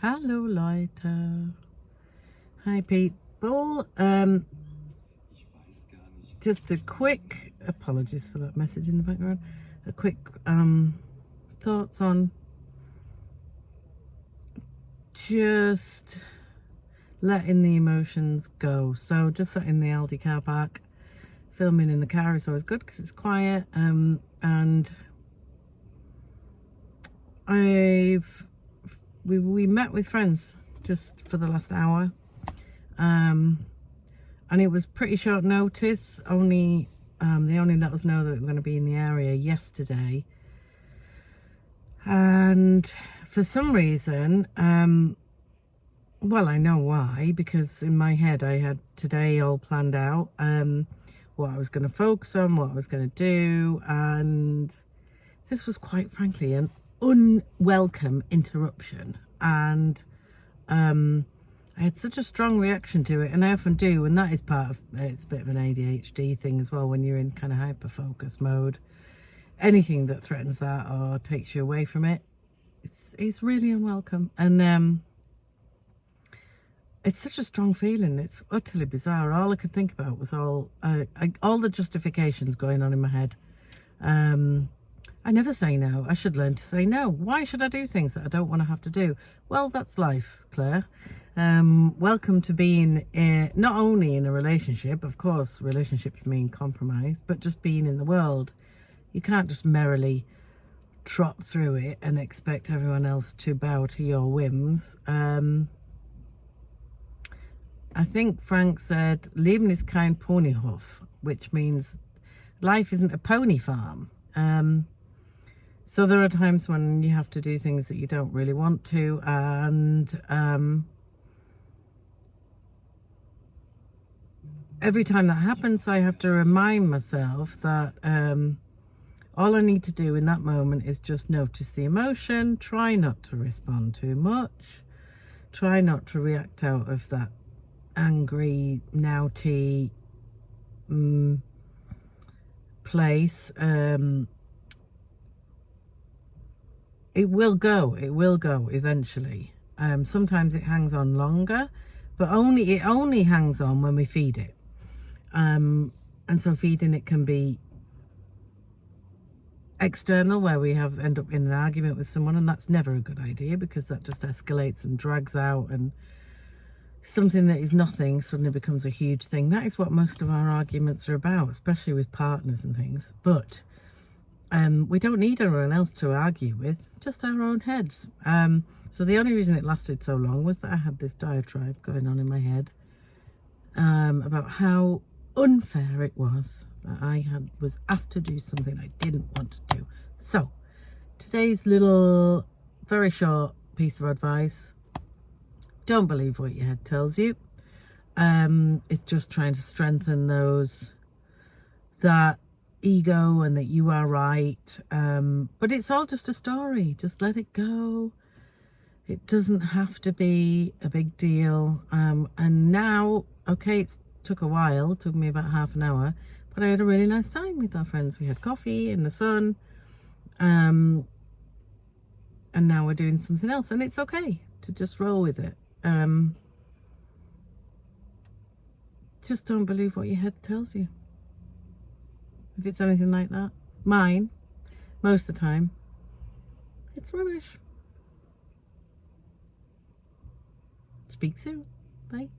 Hallo Leute. Hi people. Just a quick apologies for that message in the background. A quick thoughts on just letting the emotions go. So just sat in the Aldi car park, filming in the car is always good because it's quiet. And we met with friends just for the last hour. And it was pretty short notice. They only let us know that we were going to be in the area yesterday. And for some reason, well, I know why, because in my head I had today all planned out, what I was going to focus on, what I was going to do, and this was quite frankly an unwelcome interruption. And I had such a strong reaction to it, and I often do, and that is part of it's a bit of an ADHD thing as well when you're in kind of hyper focus mode. Anything that threatens that or takes you away from it, it's really unwelcome. And it's such a strong feeling. It's utterly bizarre. All I could think about was all the justifications going on in my head. I never say no. I should learn to say no. Why should I do things that I don't want to have to do? Well, that's life, Claire. Welcome to being not only in a relationship, of course, relationships mean compromise, but just being in the world. You can't just merrily trot through it and expect everyone else to bow to your whims. I think Frank said, Leben ist kein Ponyhof, which means life isn't a pony farm. So there are times when you have to do things that you don't really want to, and every time that happens, I have to remind myself that all I need to do in that moment is just notice the emotion, try not to respond too much, try not to react out of that angry, naughty place. It will go eventually. Sometimes it hangs on longer, but it only hangs on when we feed it. And so feeding it can be external, where we end up in an argument with someone, and that's never a good idea because that just escalates and drags out, and something that is nothing suddenly becomes a huge thing. That is what most of our arguments are about, especially with partners and things. But we don't need anyone else to argue with, just our own heads. So the only reason it lasted so long was that I had this diatribe going on in my head about how unfair it was that I was asked to do something I didn't want to do. So today's little, very short piece of advice: don't believe what your head tells you. It's just trying to strengthen that ego and that you are right. But it's all just a story. Just let it go. It doesn't have to be a big deal. And now, okay, it took a while. It took me about half an hour. But I had a really nice time with our friends. We had coffee in the sun. And now we're doing something else. And it's okay to just roll with it. Just don't believe what your head tells you. If it's anything like that. Mine, most of the time, it's rubbish. Speak soon. Bye.